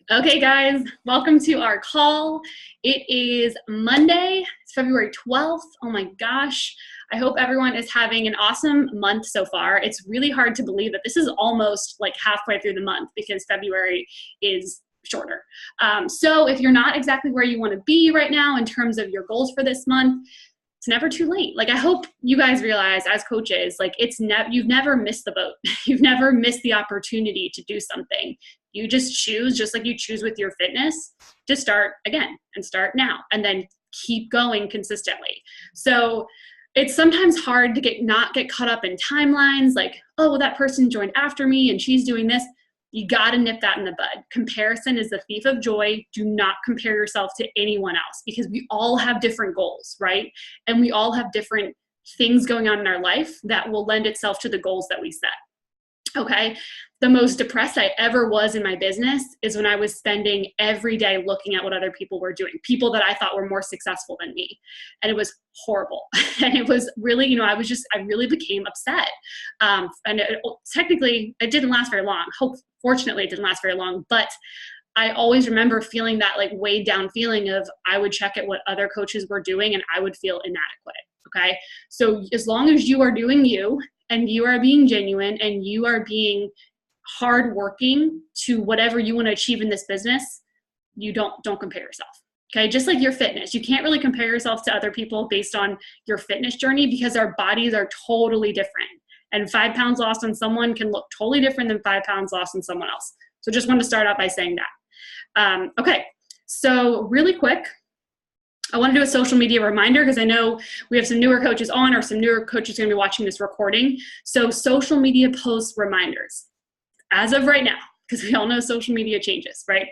Okay, guys, welcome to our call. It is Monday, it's February 12th. Oh my gosh. I hope everyone is having an awesome month so far. It's really hard to believe that this is almost like halfway through the month because February is shorter. So if you're not exactly where you want to be right now in terms of your goals for this month, it's never too late. Like, I hope you guys realize as coaches, like, you've never missed the boat. You've never missed the opportunity to do something. You just choose, just like you choose with your fitness, to start again and start now and then keep going consistently. So it's sometimes hard to not get caught up in timelines like, oh, well, that person joined after me and she's doing this. You got to nip that in the bud. Comparison is the thief of joy. Do not compare yourself to anyone else because we all have different goals, right? And we all have different things going on in our life that will lend itself to the goals that we set. Okay. The most depressed I ever was in my business is when I was spending every day looking at what other people were doing, people that I thought were more successful than me. And it was horrible. And it was really, I really became upset. Technically, it didn't last very long. Fortunately, it didn't last very long. But I always remember feeling that like weighed down feeling of I would check at what other coaches were doing and I would feel inadequate. Okay. So as long as you are doing you, and you are being genuine and you are being hardworking to whatever you want to achieve in this business, you don't compare yourself. Okay. Just like your fitness, you can't really compare yourself to other people based on your fitness journey because our bodies are totally different. And 5 pounds lost on someone can look totally different than 5 pounds lost on someone else. So just wanted to start out by saying that. Okay. So really quick, I want to do a social media reminder because I know we have some newer coaches on or some newer coaches going to be watching this recording. So social media post reminders as of right now, because we all know social media changes, right?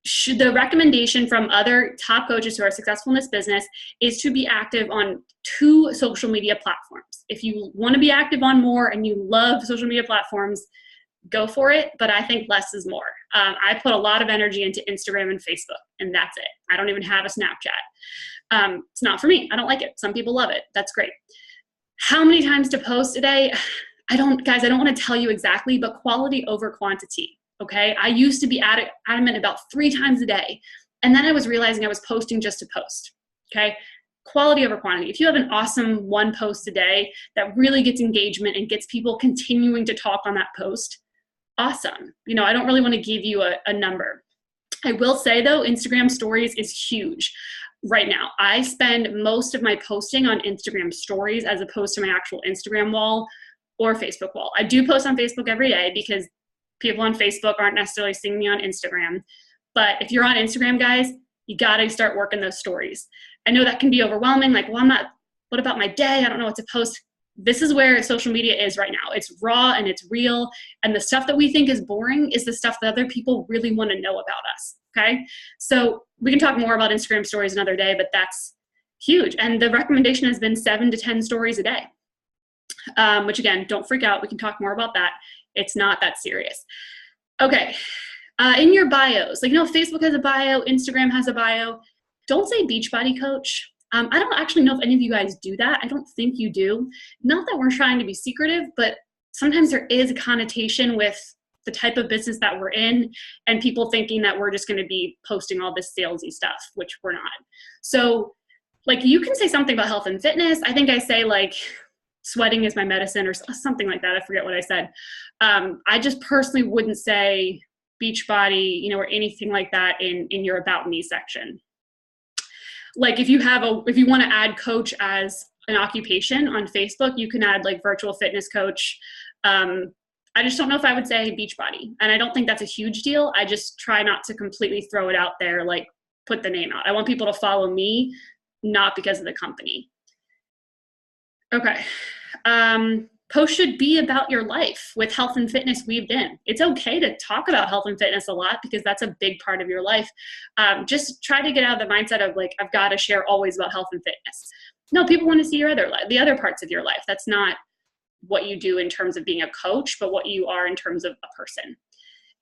The recommendation from other top coaches who are successful in this business is to be active on 2 social media platforms. If you want to be active on more and you love social media platforms, go for it, but I think less is more. I put a lot of energy into Instagram and Facebook, and that's it. I don't even have a Snapchat. It's not for me. I don't like it. Some people love it. That's great. How many times to post a day? I don't want to tell you exactly, but quality over quantity. Okay. I used to be adamant about 3 times a day. And then I was realizing I was posting just to post. Okay. Quality over quantity. If you have an awesome 1 post a day that really gets engagement and gets people continuing to talk on that post, awesome. I don't really want to give you a number. I will say though, Instagram stories is huge right now. I spend most of my posting on Instagram stories as opposed to my actual Instagram wall or Facebook wall. I do post on Facebook every day because people on Facebook aren't necessarily seeing me on Instagram. But if you're on Instagram, guys, you got to start working those stories. I know that can be overwhelming. Like, well, what about my day? I don't know what to post. This is where social media is right now. It's raw and it's real. And the stuff that we think is boring is the stuff that other people really want to know about us. Okay. So we can talk more about Instagram stories another day, but that's huge. And the recommendation has been 7 to 10 stories a day, which again, don't freak out. We can talk more about that. It's not that serious. Okay. In your bios, Facebook has a bio, Instagram has a bio. Don't say Beachbody coach. I don't actually know if any of you guys do that. I don't think you do. Not that we're trying to be secretive, but sometimes there is a connotation with the type of business that we're in and people thinking that we're just going to be posting all this salesy stuff, which we're not. So you can say something about health and fitness. I think I say sweating is my medicine or something like that. I forget what I said. I just personally wouldn't say Beachbody, or anything like that in your About Me section. If you want to add coach as an occupation on Facebook, you can add virtual fitness coach. I just don't know if I would say Beachbody. And I don't think that's a huge deal. I just try not to completely throw it out there, put the name out. I want people to follow me, not because of the company. Okay. Posts should be about your life with health and fitness weaved in. It's okay to talk about health and fitness a lot because that's a big part of your life. Just try to get out of the mindset of I've got to share always about health and fitness. No, people want to see your the other parts of your life. That's not what you do in terms of being a coach, but what you are in terms of a person.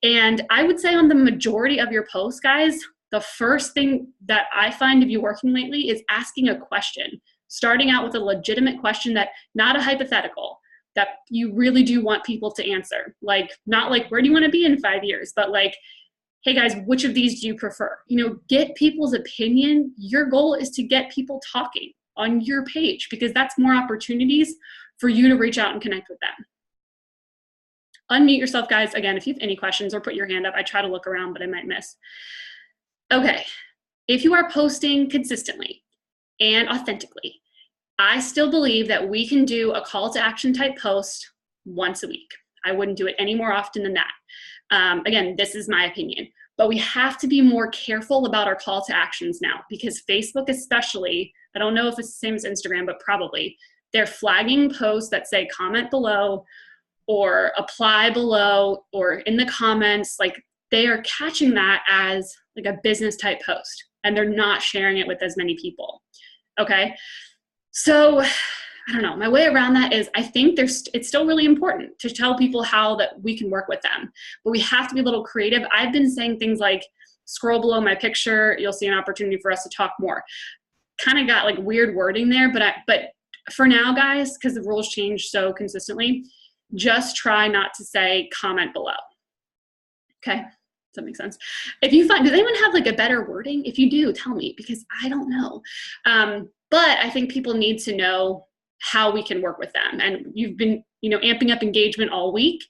And I would say on the majority of your posts, guys, the first thing that I find of you working lately is asking a question, starting out with a legitimate question that not a hypothetical, that you really do want people to answer. Not where do you want to be in 5 years, but hey guys, which of these do you prefer? You know, get people's opinion. Your goal is to get people talking on your page because that's more opportunities for you to reach out and connect with them. Unmute yourself, guys. Again, if you have any questions or put your hand up, I try to look around, but I might miss. Okay, if you are posting consistently and authentically, I still believe that we can do a call to action type post once a week. I wouldn't do it any more often than that. Again, this is my opinion, but we have to be more careful about our call to actions now because Facebook especially, I don't know if it's the same as Instagram, but probably, they're flagging posts that say comment below or apply below or in the comments. Like they are catching that as like a business type post and they're not sharing it with as many people. Okay. So I don't know, my way around that is I think it's still really important to tell people how that we can work with them, but we have to be a little creative. I've been saying things like scroll below my picture, you'll see an opportunity for us to talk more. Kind of got like weird wording there, but for now, guys, because the rules change so consistently, just try not to say comment below. Okay, does that make sense? If you find, does anyone have like a better wording? If you do, tell me because I don't know. But I think people need to know how we can work with them. And you've been, you know, amping up engagement all week.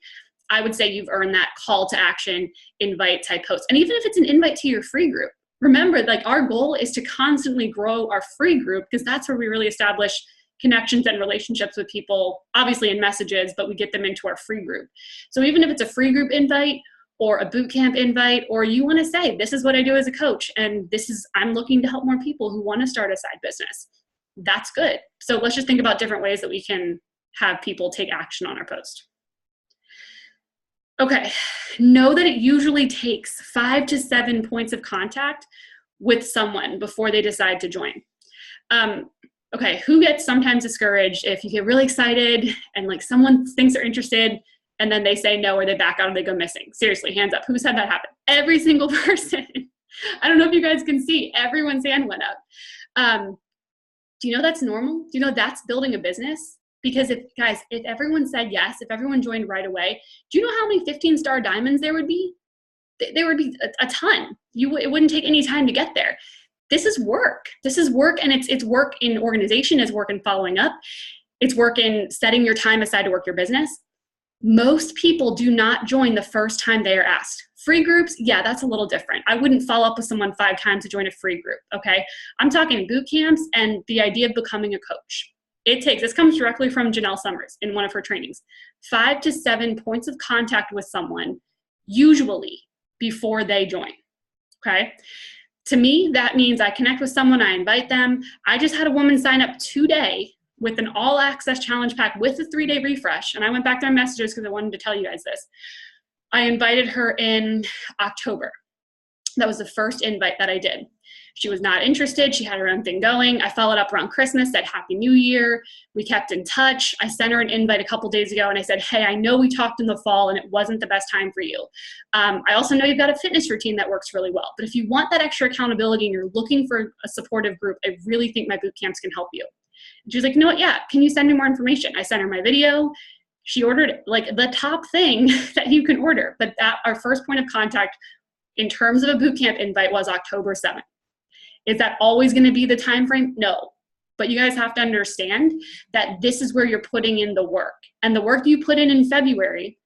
I would say you've earned that call to action invite type post. And even if it's an invite to your free group, remember, like our goal is to constantly grow our free group because that's where we really establish connections and relationships with people, obviously in messages, but we get them into our free group. So even if it's a free group invite or a bootcamp invite, or you want to say, this is what I do as a coach, and I'm looking to help more people who want to start a side business. That's good. So let's just think about different ways that we can have people take action on our post. Okay, know that it usually takes 5 to 7 points of contact with someone before they decide to join. Okay, who gets sometimes discouraged if you get really excited and like someone thinks they're interested and then they say no or they back out or they go missing? Seriously, hands up. Who's had that happen? Every single person. I don't know if you guys can see, everyone's hand went up. Do you know that's normal? Do you know that's building a business? Because if everyone said yes, if everyone joined right away, do you know how many 15-star diamonds there would be? There would be a ton. It wouldn't take any time to get there. This is work. This is work, and it's work in organization, it's work in following up, it's work in setting your time aside to work your business. Most people do not join the first time they are asked. Free groups, yeah, that's a little different. I wouldn't follow up with someone 5 times to join a free group, okay? I'm talking boot camps and the idea of becoming a coach. This comes directly from Janelle Summers in one of her trainings, 5 to 7 points of contact with someone, usually before they join, okay? To me, that means I connect with someone, I invite them. I just had a woman sign up today with an all access challenge pack with a 3-day refresh. And I went back to my messages because I wanted to tell you guys this. I invited her in October. That was the first invite that I did. She was not interested. She had her own thing going. I followed up around Christmas, said Happy New Year. We kept in touch. I sent her an invite a couple days ago and I said, hey, I know we talked in the fall and it wasn't the best time for you. I also know you've got a fitness routine that works really well. But if you want that extra accountability and you're looking for a supportive group, I really think my boot camps can help you. And she was like, you know what? Yeah, can you send me more information? I sent her my video. She ordered like the top thing that you can order. But our first point of contact in terms of a bootcamp invite was October 7th. Is that always going to be the time frame? No. But you guys have to understand that this is where you're putting in the work. And the work you put in February,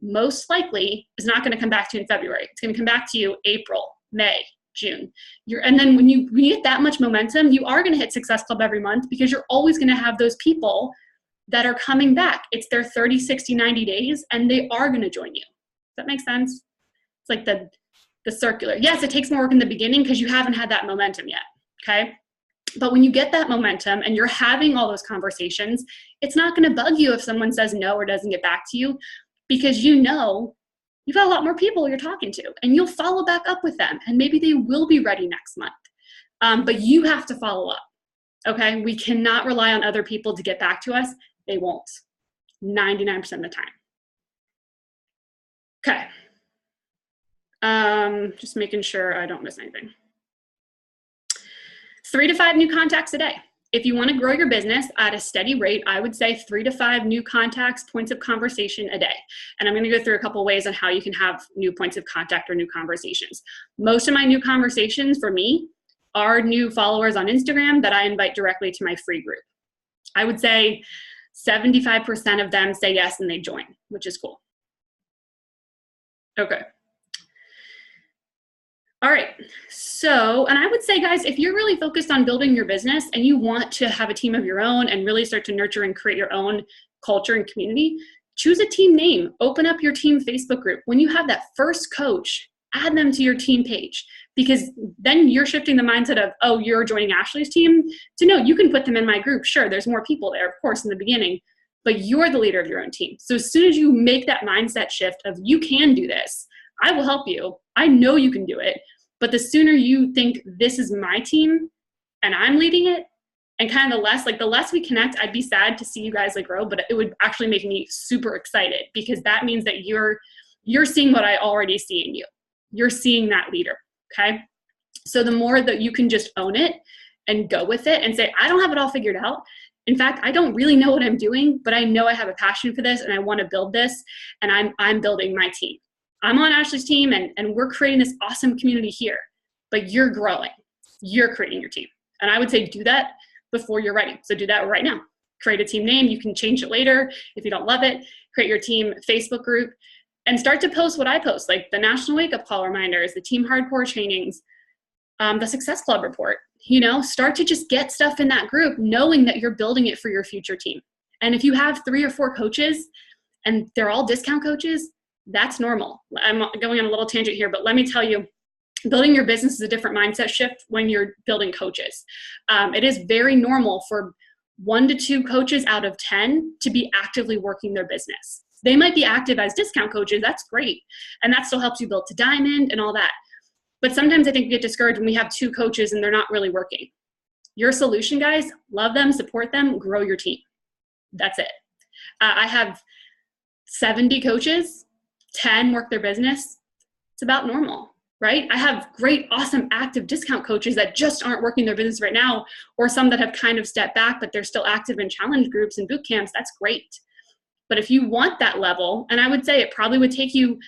most likely is not going to come back to you in February. It's going to come back to you April, May, June. And then when you get that much momentum, you are going to hit Success Club every month because you're always going to have those people that are coming back. It's their 30, 60, 90 days, and they are going to join you. Does that make sense? It's like the circular. Yes, it takes more work in the beginning because you haven't had that momentum yet, okay? But when you get that momentum and you're having all those conversations, it's not going to bug you if someone says no or doesn't get back to you because you know you've got a lot more people you're talking to and you'll follow back up with them and maybe they will be ready next month. But you have to follow up, okay? We cannot rely on other people to get back to us. They won't, 99% of the time. Okay. Just making sure I don't miss anything. 3 to 5 new contacts a day. if you want to grow your business at a steady rate, I would say 3 to 5 new contacts, points of conversation a day. And I'm going to go through a couple ways on how you can have new points of contact or new conversations. Most of my new conversations for me are new followers on Instagram that I invite directly to my free group. I would say 75% of them say yes and they join, which is cool. Okay. All right. So, and I would say, guys, if you're really focused on building your business and you want to have a team of your own and really start to nurture and create your own culture and community, choose a team name. Open up your team Facebook group. When you have that first coach, add them to your team page, because then you're shifting the mindset of, oh, you're joining Ashley's team, to no, you can put them in my group. Sure, there's more people there, of course, in the beginning, but you're the leader of your own team. So as soon as you make that mindset shift of you can do this, I will help you. I know you can do it. But the sooner you think this is my team and I'm leading it, and kind of the less we connect, I'd be sad to see you guys grow, but it would actually make me super excited, because that means that you're seeing what I already see in you. You're seeing that leader, okay? So the more that you can just own it and go with it and say, I don't have it all figured out. In fact, I don't really know what I'm doing, but I know I have a passion for this and I want to build this, and I'm building my team. I'm on Ashley's team and we're creating this awesome community here, but you're growing. You're creating your team. And I would say do that before you're ready. So do that right now. Create a team name. You can change it later if you don't love it. Create your team Facebook group and start to post what I post, like the National Wake Up Call reminders, the Team Hardcore trainings, the Success Club report. Start to just get stuff in that group, knowing that you're building it for your future team. And if you have 3 or 4 coaches and they're all discount coaches, that's normal. I'm going on a little tangent here, but let me tell you, building your business is a different mindset shift when you're building coaches. It is very normal for 1 to 2 coaches out of 10 to be actively working their business. They might be active as discount coaches. That's great. And that still helps you build to diamond and all that. But sometimes I think we get discouraged when we have 2 coaches and they're not really working. Your solution, guys, love them, support them, grow your team. That's it. I have 70 coaches, 10 work their business. It's about normal, right? I have great, awesome, active discount coaches that just aren't working their business right now, or some that have kind of stepped back, but they're still active in challenge groups and boot camps. That's great. But if you want that level, and I would say it probably would takes you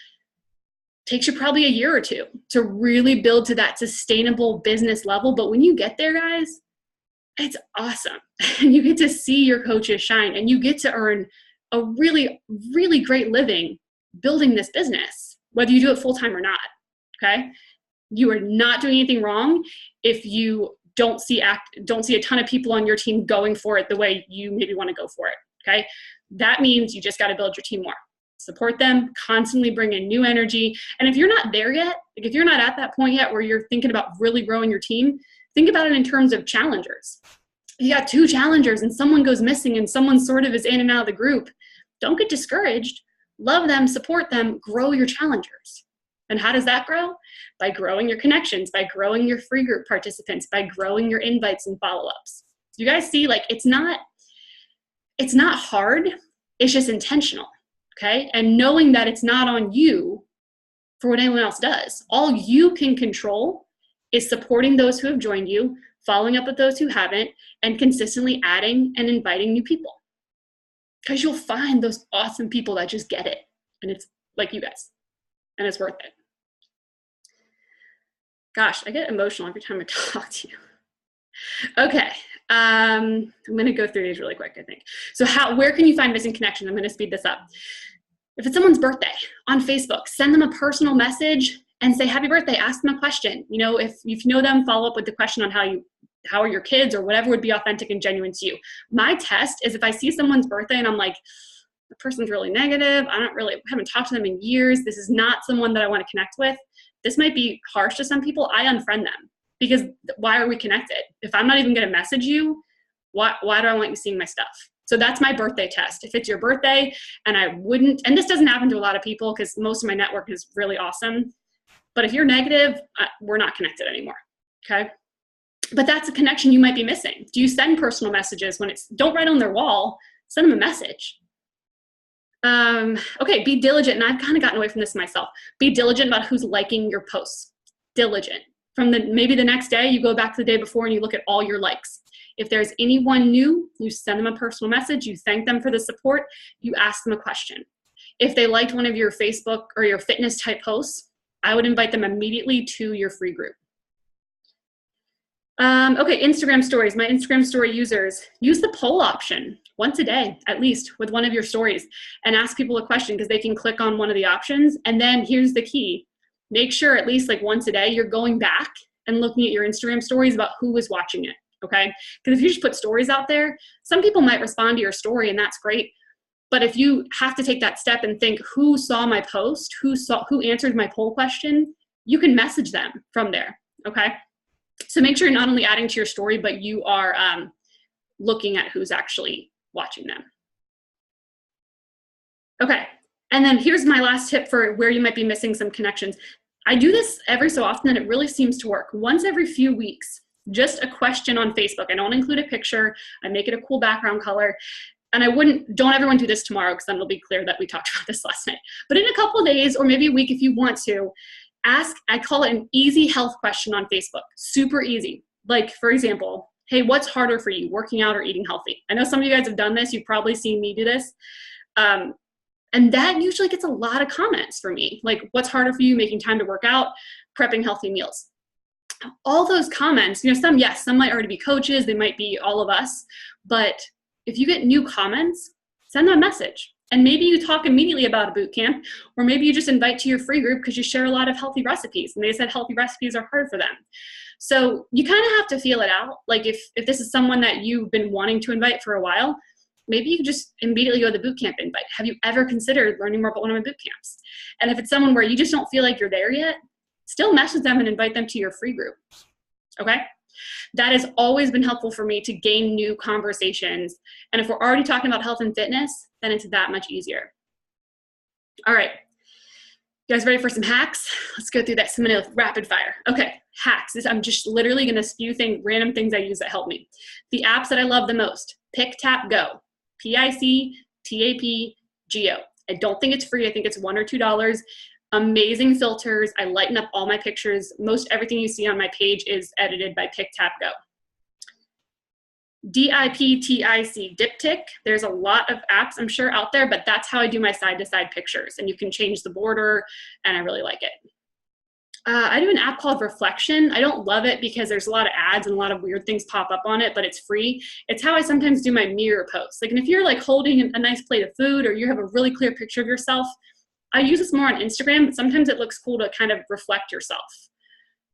probably a year or 2 to really build to that sustainable business level. But when you get there, guys, it's awesome. And you get to see your coaches shine, and you get to earn a really, really great living building this business, whether you do it full-time or not, okay? You are not doing anything wrong if you don't see a ton of people on your team going for it the way you maybe want to go for it, okay? That means you just got to build your team more. Support them, constantly bring in new energy. And if you're not there yet, if you're not at that point yet where you're thinking about really growing your team, think about it in terms of challengers. If you got 2 challengers and someone goes missing and someone sort of is in and out of the group, don't get discouraged. Love them, support them, grow your challengers. And how does that grow? By growing your connections, by growing your free group participants, by growing your invites and follow-ups. You guys see, it's not hard, it's just intentional, okay? And knowing that it's not on you for what anyone else does. All you can control is supporting those who have joined you, following up with those who haven't, and consistently adding and inviting new people. Because you'll find those awesome people that just get it. And it's like you guys. And it's worth it. Gosh, I get emotional every time I talk to you. Okay. I'm going to go through these really quick, I think. So where can you find missing connection? I'm going to speed this up. If it's someone's birthday on Facebook, send them a personal message and say, happy birthday. Ask them a question. If you know them, follow up with the question on how are your kids, or whatever would be authentic and genuine to you. My test is if I see someone's birthday and I'm like, the person's really negative, haven't talked to them in years, this is not someone that I want to connect with. This might be harsh to some people. I unfriend them, because why are we connected? If I'm not even going to message you, why do I want you seeing my stuff? So that's my birthday test. If it's your birthday and and this doesn't happen to a lot of people because most of my network is really awesome, but if you're negative, we're not connected anymore, okay? But that's a connection you might be missing. Do you send personal messages don't write on their wall, send them a message. Okay, be diligent. And I've kind of gotten away from this myself. Be diligent about who's liking your posts. Diligent. Maybe the next day, you go back to the day before and you look at all your likes. If there's anyone new, you send them a personal message, you thank them for the support, you ask them a question. If they liked one of your Facebook or your fitness type posts, I would invite them immediately to your free group. Okay, Instagram stories. My Instagram story users, use the poll option once a day, at least, with one of your stories, and ask people a question, because they can click on one of the options. And then here's the key. Make sure at least like once a day, you're going back and looking at your Instagram stories about who was watching it, okay? Because if you just put stories out there, some people might respond to your story, and that's great. But if you have to take that step and think, who saw my post, who answered my poll question, you can message them from there, okay? So make sure you're not only adding to your story, but you are looking at who's actually watching them. Okay, and then here's my last tip for where you might be missing some connections. I do this every so often, and it really seems to work. Once every few weeks, just a question on Facebook. I don't include a picture. I make it a cool background color. And don't everyone do this tomorrow, because then it'll be clear that we talked about this last night. But in a couple of days, or maybe a week if you want to, ask, I call it an easy health question on Facebook. Super easy. Like, for example, hey, what's harder for you, working out or eating healthy? I know some of you guys have done this. You've probably seen me do this. And that usually gets a lot of comments for me. Like, what's harder for you, making time to work out, prepping healthy meals? All those comments, some might already be coaches. They might be all of us. But if you get new comments, send them a message. And maybe you talk immediately about a boot camp, or maybe you just invite to your free group because you share a lot of healthy recipes, and they said healthy recipes are hard for them. So you kind of have to feel it out. Like if this is someone that you've been wanting to invite for a while, maybe you can just immediately go to the boot camp invite. Have you ever considered learning more about one of my boot camps? And if it's someone where you just don't feel like you're there yet, still message them and invite them to your free group, okay? That has always been helpful for me to gain new conversations. And if we're already talking about health and fitness, then it's that much easier. All right, you guys ready for some hacks? Let's go through that. Some rapid fire. Okay, hacks. I'm just literally gonna spew random things I use that help me. The apps that I love the most, Pick, Tap, Go. PICTAPGO. I don't think it's free. I think it's $1 or $2. Amazing filters. I lighten up all my pictures. Most everything you see on my page is edited by Pick, Tap, Go. DIPTIC, Diptyque. There's a lot of apps, I'm sure, out there, but that's how I do my side-to-side pictures. And you can change the border, and I really like it. I do an app called Reflection. I don't love it because there's a lot of ads and a lot of weird things pop up on it, but it's free. It's how I sometimes do my mirror posts. Like, and if you're like holding a nice plate of food, or you have a really clear picture of yourself, I use this more on Instagram, but sometimes it looks cool to kind of reflect yourself.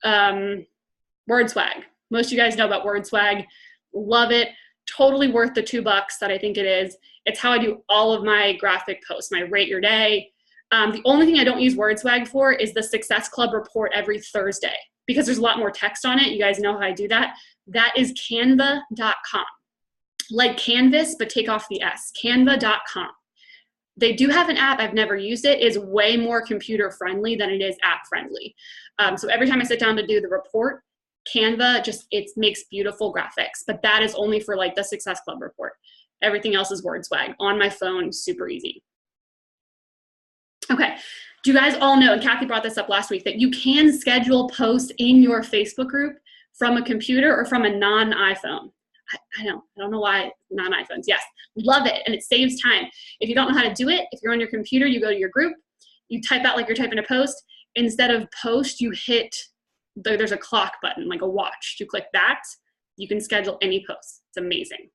WordSwag. Most of you guys know about WordSwag. Love it. Totally worth the $2 that I think it is. It's how I do all of my graphic posts, my Rate Your Day. The only thing I don't use WordSwag for is the Success Club report every Thursday, because there's a lot more text on it. You guys know how I do that. That is canva.com. Like Canvas, but take off the S. Canva.com. They do have an app. I've never used it. It's way more computer friendly than it is app friendly. So every time I sit down to do the report, Canva it makes beautiful graphics, but that is only for like the Success Club report. Everything else is WordSwag on my phone, super easy. Okay, do you guys all know, and Kathy brought this up last week, that you can schedule posts in your Facebook group from a computer or from a non-iPhone? I don't know why non-iPhones. Yes, love it, and it saves time. If you don't know how to do it, if you're on your computer, you go to your group, you type out like you're typing a post. Instead of post, you hit, there's a clock button, like a watch. You click that, you can schedule any posts. It's amazing.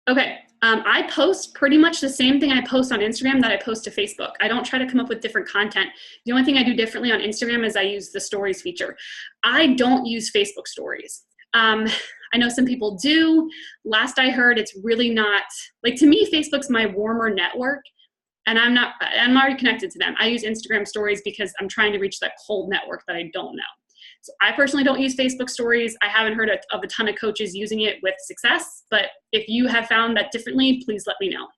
Okay, I post pretty much the same thing I post on Instagram that I post to Facebook. I don't try to come up with different content. The only thing I do differently on Instagram is I use the stories feature. I don't use Facebook stories. I know some people do. Last I heard, it's really not, like, to me, Facebook's my warmer network, and I'm already connected to them. I use Instagram stories because I'm trying to reach that cold network that I don't know. So I personally don't use Facebook stories. I haven't heard of a ton of coaches using it with success, but if you have found that differently, please let me know.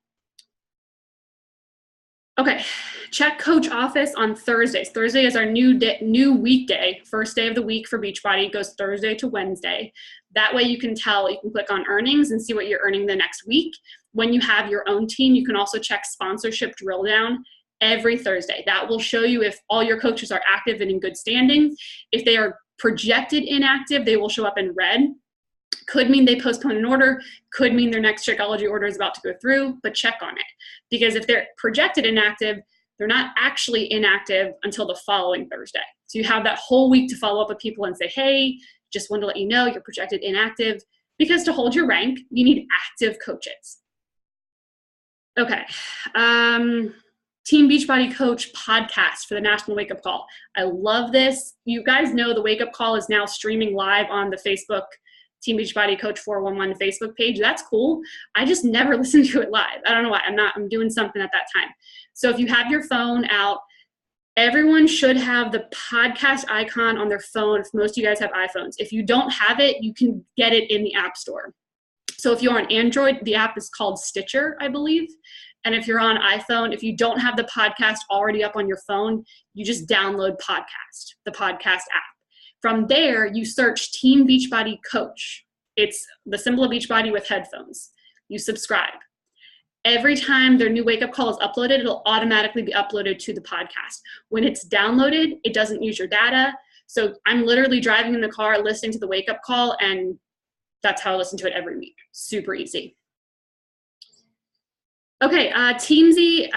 Okay, check Coach Office on Thursdays. Thursday is our new weekday, first day of the week for Beachbody. It goes Thursday to Wednesday. That way you can click on earnings and see what you're earning the next week. When you have your own team, you can also check sponsorship drill down every Thursday. That will show you if all your coaches are active and in good standing. If they are projected inactive, they will show up in red. Could mean they postpone an order, could mean their next Shakeology order is about to go through, but check on it. Because if they're projected inactive, they're not actually inactive until the following Thursday. So you have that whole week to follow up with people and say, hey, just wanted to let you know you're projected inactive, because to hold your rank, you need active coaches. Okay. Team Beachbody Coach podcast for the National Wake Up Call. I love this. You guys know the Wake Up Call is now streaming live on the Facebook Team Beachbody Coach 411 Facebook page. That's cool. I just never listen to it live. I don't know why. I'm doing something at that time. So if you have your phone out, everyone should have the podcast icon on their phone if most of you guys have iPhones. If you don't have it, you can get it in the App Store. So if you're on Android, the app is called Stitcher, I believe. And if you're on iPhone, if you don't have the podcast already up on your phone, you just download podcast, the podcast app. From there, you search Team Beachbody Coach. It's the symbol of Beachbody with headphones. You subscribe. Every time their new wake-up call is uploaded, it'll automatically be uploaded to the podcast. When it's downloaded, it doesn't use your data. So I'm literally driving in the car, listening to the wake-up call, and that's how I listen to it every week. Super easy. Okay, Teamzy,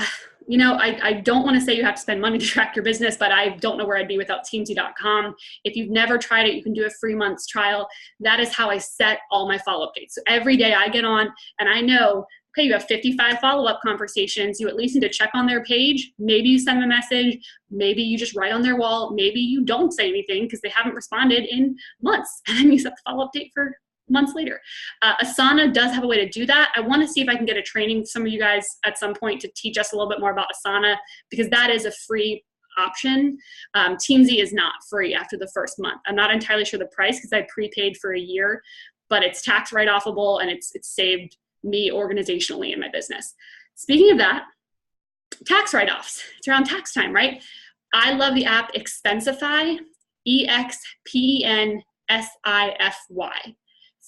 you know, I don't want to say you have to spend money to track your business, but I don't know where I'd be without Teamzy.com. If you've never tried it, you can do a free month's trial. That is how I set all my follow-up dates. So every day I get on and I know, okay, you have 55 follow-up conversations. You at least need to check on their page. Maybe you send them a message. Maybe you just write on their wall. Maybe you don't say anything because they haven't responded in months. And then you set the follow-up date for months later. Asana does have a way to do that. I want to see if I can get a training, some of you guys at some point, to teach us a little bit more about Asana, because that is a free option. Teamzy is not free after the first month. I'm not entirely sure the price because I prepaid for a year, but it's tax write-offable and it's saved me organizationally in my business. Speaking of that, tax write-offs. It's around tax time, right? I love the app Expensify, EXPENSIFY.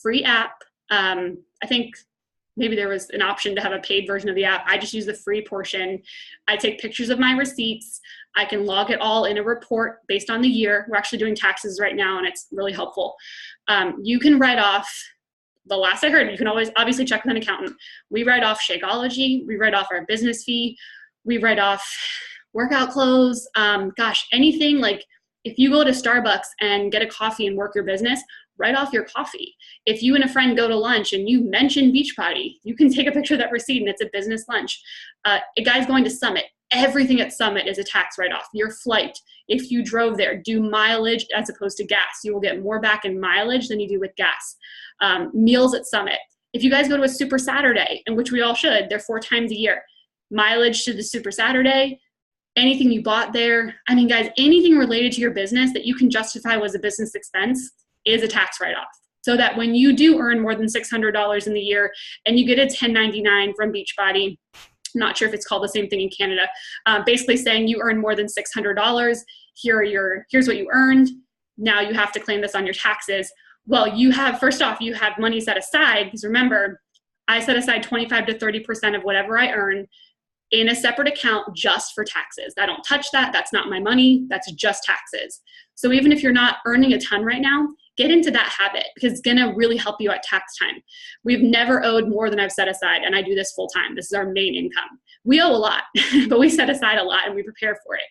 Free app. I think maybe there was an option to have a paid version of the app. I just use the free portion. I take pictures of my receipts. I can log it all in a report based on the year. We're actually doing taxes right now, and it's really helpful. You can write off, the last I heard, you can always obviously check with an accountant. We write off Shakeology. We write off our business fee. We write off workout clothes. Gosh, anything like if you go to Starbucks and get a coffee and work your business, write off your coffee. If you and a friend go to lunch and you mention Beachbody, you can take a picture of that receipt and it's a business lunch. A guy's going to Summit. Everything at Summit is a tax write-off. Your flight, if you drove there, do mileage as opposed to gas. You will get more back in mileage than you do with gas. Meals at Summit. If you guys go to a Super Saturday, and which we all should, they're 4 times a year, mileage to the Super Saturday, anything you bought there. I mean, guys, anything related to your business that you can justify was a business expense is a tax write-off. So that when you do earn more than $600 in the year and you get a 1099 from Beachbody, I'm not sure if it's called the same thing in Canada, basically saying you earn more than $600, here's what you earned, now you have to claim this on your taxes. Well, you have, first off, you have money set aside, because remember, I set aside 25 to 30% of whatever I earn in a separate account just for taxes. I don't touch that. That's not my money. That's just taxes. So even if you're not earning a ton right now, get into that habit because it's going to really help you at tax time. We've never owed more than I've set aside, and I do this full time. This is our main income. We owe a lot, but we set aside a lot and we prepare for it.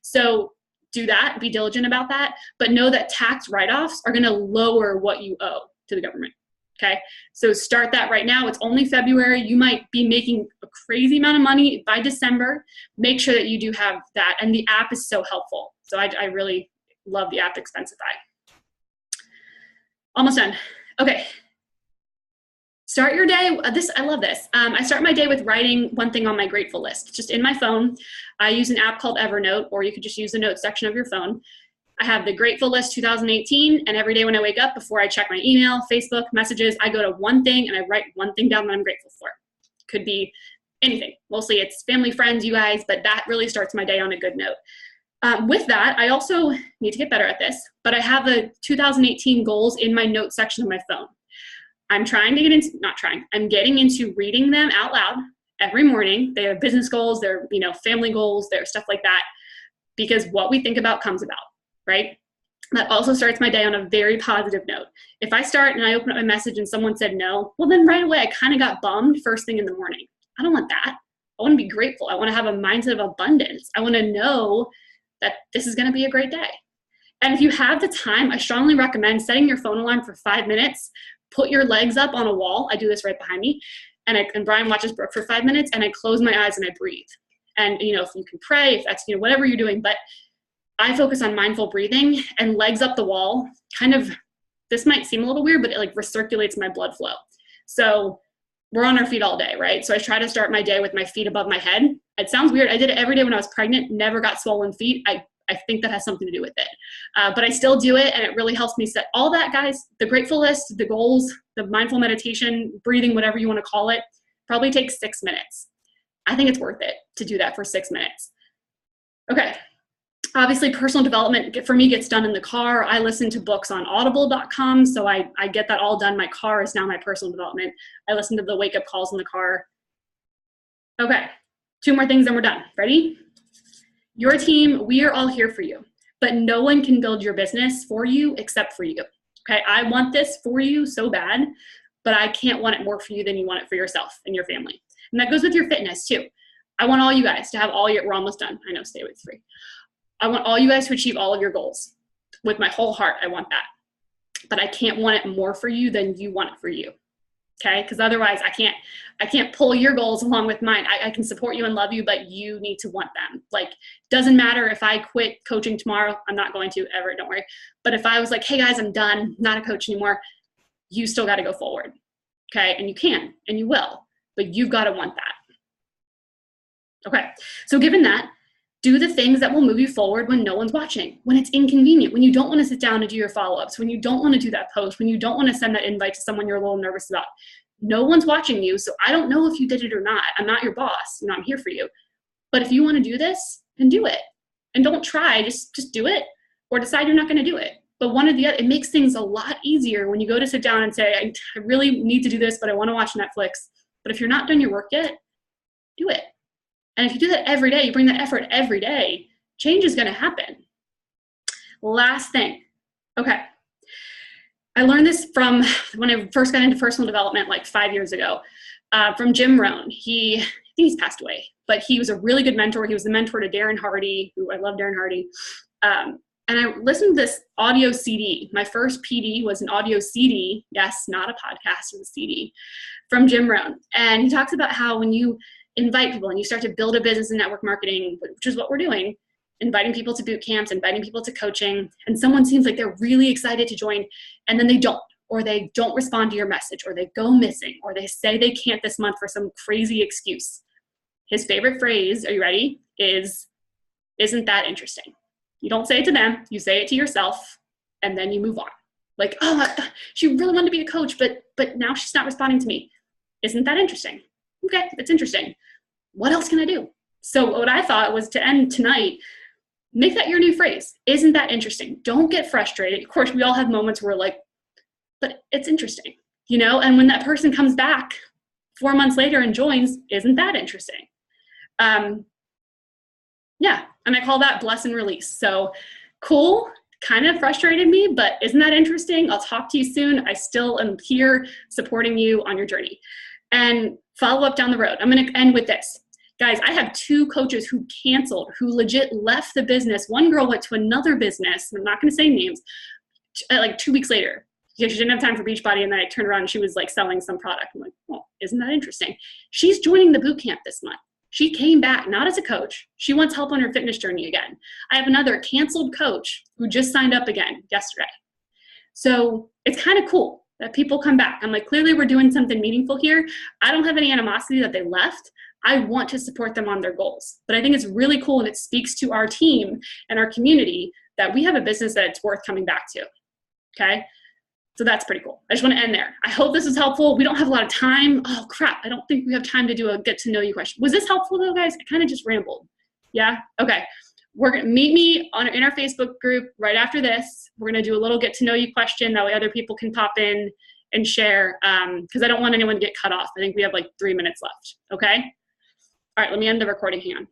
So do that, be diligent about that, but know that tax write-offs are going to lower what you owe to the government. Okay, so start that right now. It's only February. You might be making a crazy amount of money by December. Make sure that you do have that, and the app is so helpful. So I really love the app Expensify. Almost done. Okay. Start your day. I love this. I start my day with writing one thing on my grateful list, just in my phone. I use an app called Evernote, or you could just use the notes section of your phone. I have the grateful list 2018, and every day when I wake up, before I check my email, Facebook, messages, I go to one thing and I write one thing down that I'm grateful for. Could be anything. Mostly it's family, friends, you guys, but that really starts my day on a good note. With that, I also need to get better at this, but I have the 2018 goals in my notes section of my phone. I'm trying to get into, I'm getting into reading them out loud every morning. They have business goals, they're, family goals, they're stuff like that, because what we think about comes about, right? That also starts my day on a very positive note. If I start and I open up my message and someone said no, well, then right away I kind of got bummed first thing in the morning. I don't want that. I want to be grateful. I want to have a mindset of abundance. I want to know that this is going to be a great day. And if you have the time, I strongly recommend setting your phone alarm for 5 minutes, put your legs up on a wall. I do this right behind me. And Brian watches Brooke for 5 minutes, and I close my eyes and I breathe. And, if you can pray, if that's, whatever you're doing, but I focus on mindful breathing and legs up the wall. Kind of, this might seem a little weird, but it like recirculates my blood flow. So we're on our feet all day, right? So I try to start my day with my feet above my head. It sounds weird. I did it every day when I was pregnant, never got swollen feet. I think that has something to do with it. But I still do it, and it really helps me set all that, guys. The grateful list, the goals, the mindful meditation, breathing, whatever you want to call it, probably takes 6 minutes. I think it's worth it to do that for 6 minutes. Okay. Obviously, personal development for me gets done in the car. I listen to books on audible.com, so I get that all done. My car is now my personal development. I listen to the wake-up calls in the car. Okay, 2 more things and we're done. Ready? Your team, we are all here for you, but no one can build your business for you except for you. Okay, I want this for you so bad, but I can't want it more for you than you want it for yourself and your family. And that goes with your fitness too. I want all you guys to have we're almost done. I know, stay with 3. I want all you guys to achieve all of your goals. With my whole heart, I want that. But I can't want it more for you than you want it for you. Okay? Because otherwise I can't pull your goals along with mine. I can support you and love you, but you need to want them. Like, doesn't matter if I quit coaching tomorrow. I'm not going to ever, don't worry. But if I was like, hey guys, I'm done, not a coach anymore, you still got to go forward. Okay? And you can, and you will, but you've got to want that. Okay. So given that, do the things that will move you forward when no one's watching, when it's inconvenient, when you don't want to sit down and do your follow-ups, when you don't want to do that post, when you don't want to send that invite to someone you're a little nervous about. No one's watching you, so I don't know if you did it or not. I'm not your boss. I'm here for you. But if you want to do this, then do it. And don't try, just do it, or decide you're not going to do it. But one or the other, it makes things a lot easier when you go to sit down and say, I really need to do this, but I want to watch Netflix. But if you're not done your work yet, do it. And if you do that every day, you bring that effort every day, change is going to happen. Last thing. Okay. I learned this from when I first got into personal development like 5 years ago, from Jim Rohn. I think he's passed away, but he was a really good mentor. He was the mentor to Darren Hardy, who I love Darren Hardy. And I listened to this audio CD. My first PD was an audio CD. Yes, not a podcast, it was a CD from Jim Rohn. And he talks about how when you invite people and you start to build a business in network marketing, which is what we're doing, inviting people to boot camps, inviting people to coaching, and someone seems like they're really excited to join, and then they don't, or they don't respond to your message, or they go missing, or they say they can't this month for some crazy excuse. His favorite phrase, are you ready, is, isn't that interesting? You don't say it to them, you say it to yourself, and then you move on. Like, oh, she really wanted to be a coach, but now she's not responding to me. Isn't that interesting? Okay, that's interesting. What else can I do? So what I thought was to end tonight, make that your new phrase. Isn't that interesting? Don't get frustrated. Of course, we all have moments where we're like, but it's interesting, and when that person comes back 4 months later and joins, isn't that interesting? Yeah, and I call that bless and release. So cool, kind of frustrated me, but isn't that interesting? I'll talk to you soon. I still am here supporting you on your journey. And follow up down the road. I'm going to end with this. Guys, I have 2 coaches who canceled, who legit left the business. One girl went to another business. I'm not going to say names. Like 2 weeks later, she didn't have time for Beachbody, and then I turned around and she was like selling some product. I'm like, well, isn't that interesting? She's joining the boot camp this month. She came back, not as a coach. She wants help on her fitness journey again. I have another canceled coach who just signed up again yesterday. So it's kind of cool that people come back. I'm like, clearly we're doing something meaningful here. I don't have any animosity that they left. I want to support them on their goals. But I think it's really cool, and it speaks to our team and our community that we have a business that it's worth coming back to. Okay? So that's pretty cool. I just want to end there. I hope this was helpful. We don't have a lot of time. Oh, crap. I don't think we have time to do a get to know you question. Was this helpful though, guys? I kind of just rambled. Yeah? Okay. We're going to meet me in our Facebook group right after this. We're going to do a little get to know you question. That way other people can pop in and share, because I don't want anyone to get cut off. I think we have like 3 minutes left. Okay? All right, let me end the recording. Hang on.